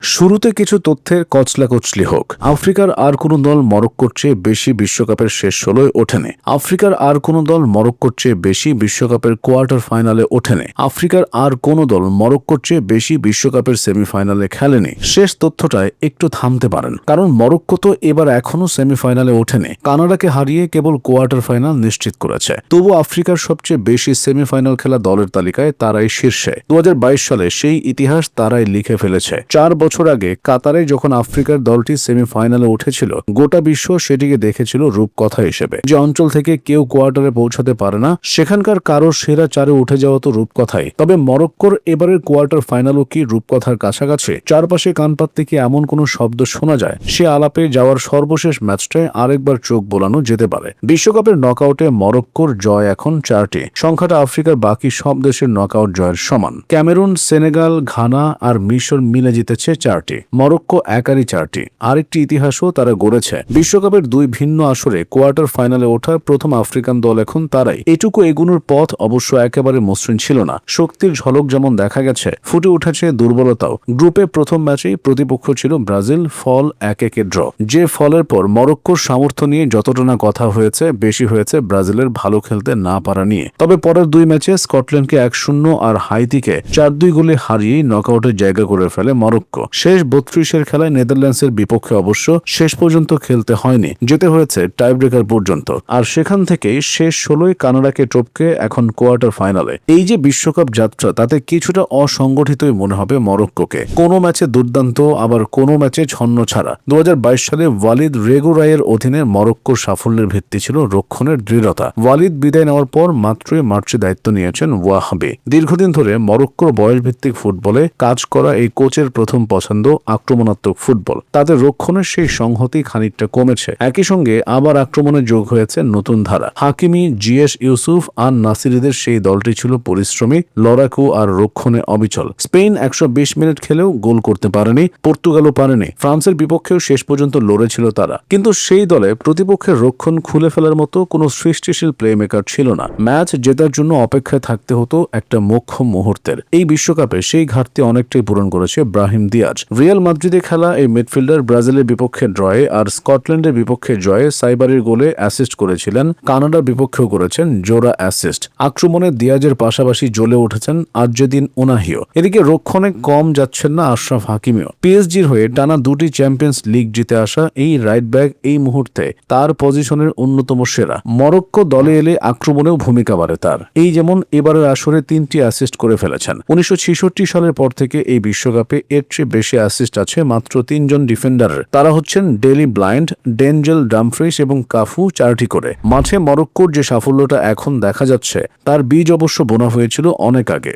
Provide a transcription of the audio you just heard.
শুরুতে কিছু তথ্যের কচলাকচলি হোক। আফ্রিকার আর কোনো দল মরক্কোর চেয়ে বেশি বিশ্বকাপের শেষ ১৬য় ওঠেনি। আফ্রিকার আর কোনো দল মরক্কোর চেয়ে বেশি বিশ্বকাপের কোয়ার্টার ফাইনালে ওঠেনি। আফ্রিকার আর কোনো দল মরক্কোর চেয়ে বেশি বিশ্বকাপের সেমিফাইনালে খেলেনি। শেষ তথ্যটায় একটু থামতে পারেন, কারণ মরক্কো তো এবার এখনও সেমিফাইনালে ওঠেনি। কানাডাকে হারিয়ে কেবল কোয়ার্টার ফাইনাল নিশ্চিত করেছে। তবু আফ্রিকার সবচেয়ে বেশি সেমিফাইনাল খেলা দলের তালিকায় তারাই শীর্ষে। ২০২২ সালে সেই ইতিহাস তারাই লিখে ফেলেছে। ৪ বছর আগে কাতারে যখন আফ্রিকার দলটি সেমিফাইনালে উঠেছিল, গোটা বিশ্ব সেটিকে দেখেছিল রূপকথা হিসেবে। যে অঞ্চল থেকে কেউ কোয়ার্টারে পৌঁছাতে পারে না, সেখানকার কারো সেরা ৪-এ উঠে যাওয়া তো রূপকথাই। তবে মরক্কোর এবারের কোয়ার্টার ফাইনালও কি রূপকথার কাছাকাছি? চারপাশে কান পাততে কি এমন কোনো শব্দ শোনা যায়? সে আলাপে যাওয়ার সর্বশেষ ম্যাচটায় আরেকবার চোখ বোলানো যেতে পারে। বিশ্বকাপের নকআউটে মরক্কোর জয় এখন ৪টি। সংখ্যাটা আফ্রিকার বাকি সব দেশের নকআউট জয়ের সমান। ক্যামেরুন, সেনেগাল, ঘানা আর মিশর মিলে জিতেছে ৪টি। মরক্কো একারই ৪টি। আরেকটি ইতিহাসও তারা গড়েছে। বিশ্বকাপের দুই ভিন্ন আসরে কোয়ার্টার ফাইনালে ওঠা প্রথম আফ্রিকান দল এখন তারাই। এটুকু এগুনোর পথ অবশ্য একেবারে মসৃণ ছিল না। শক্তির ঝলক যেমন দেখা গেছে, ফুটে উঠেছে দুর্বলতাও। গ্রুপে প্রথম ম্যাচেই প্রতিপক্ষ ছিল ব্রাজিল, ফল ১-১ ড্র। যে ফলের পর মরক্কোর সামর্থ্য নিয়ে যতটা না কথা হয়েছে, বেশি হয়েছে ব্রাজিলের ভালো খেলতে না পারা নিয়ে। তবে পরের দুই ম্যাচে স্কটল্যান্ডকে ১-০ আর হাইতিকে ৪-২ গোলে হারিয়েই নকআউটের জায়গা করে ফেলে মরক্কো। শেষ ৩২-এর খেলায় নেদারল্যান্ডসের বিপক্ষে অবশ্য শেষ পর্যন্ত খেলতে হয়নি, যেতে হয়েছে টাইব্রেকার পর্যন্ত। আর সেখান থেকেই শেষ ১৬য় কানাডাকে টপকে এখন কোয়ার্টার ফাইনালে। এই যে বিশ্বকাপ যাত্রা, তাতে কিছুটা অসংগঠিতই মনে হবে মরক্কোকে। কোনো ম্যাচে দুর্দান্ত, আবার কোনো ম্যাচে ছন্ন ছাড়া। ২০২২ সালে ওয়ালিদ রেগুরাইয়ের অধীনে মরক্কোর সাফল্যের ভিত্তি ছিল রক্ষণের দৃঢ়তা। ওয়ালিদ বিদায় নেওয়ার পর মাত্রই মার্চে দায়িত্ব নিয়েছেন ওয়াহাবি। দীর্ঘদিন ধরে মরক্কোর বয়সভিত্তিক ফুটবলে কাজ করা এই কোচের প্রথম পছন্দ আক্রমণাত্মক ফুটবল। তাদের রক্ষণের সেই সংহতি খানিকটা কমেছে। একই সঙ্গে আবার আক্রমণে যোগ হয়েছে নতুন ধারা। হাকিমি, জিএস ইউসুফ আর নাসিরিদের সেই দলটি ছিল পরিশ্রমী, লড়াকু আর রক্ষণে অবিচল। স্পেন ১২০ মিনিট খেলেও গোল করতে পারেনি, পর্তুগালও পারেনি। ফ্রান্সের বিপক্ষেও শেষ পর্যন্ত লড়েছিল তারা। কিন্তু সেই দলে প্রতিপক্ষের রক্ষণ খুলে ফেলার মতো কোনো সৃষ্টিশীল প্লেমেকার ছিল না। ম্যাচ জেতার জন্য অপেক্ষায় থাকতে হতো একটা মোক্ষম মুহূর্তের। এই বিশ্বকাপে সেই ঘাটতি অনেকটাই পূরণ করেছে ব্রাহিম দিয়াজ। রিয়াল মাদ্রিদে খেলা এই মিডফিল্ডার ব্রাজিলের বিপক্ষে ড্রয়ে আর স্কটল্যান্ডের বিপক্ষে জয়ে সাইবারের গোলে অ্যাসিস্ট করেছিলেন। কানাডার বিপক্ষেও করেছেন জোড়া অ্যাসিস্ট। আক্রমণে দিয়াজের পাশাপাশি জ্বলে উঠেছেন আর্জেদিন ওনাহিও। এদিকে রক্ষণে কম যাচ্ছেন না আশরাফ হাকিমিও। পিএসজির হয়ে টানা ২টি চ্যাম্পিয়ন্স লিগ জিতে আসা এই রাইট ব্যাক এই মুহূর্তে তার পজিশনের অন্যতম সেরা। মরক্কো দলে এলে আক্রমণেও ভূমিকা বাড়ে তার। এই যেমন এবারের আসরে ৩টি অ্যাসিস্ট করে ফেলেছেন। ১৯৬৬ সালের পর থেকে এই বিশ্বকাপে এর চেয়ে বেশি অ্যাসিস্ট আছে মাত্র ৩ জন ডিফেন্ডারের। তারা হচ্ছেন ডেলি ব্লাইন্ড, ডেনজেল ডামফ্রিস এবং কাফু, ৪টি করে। মাঠে মরক্কোর যে সাফল্যটা এখন দেখা যাচ্ছে, তার বীজ অবশ্য বোনা হয়েছিল অনেক আগে।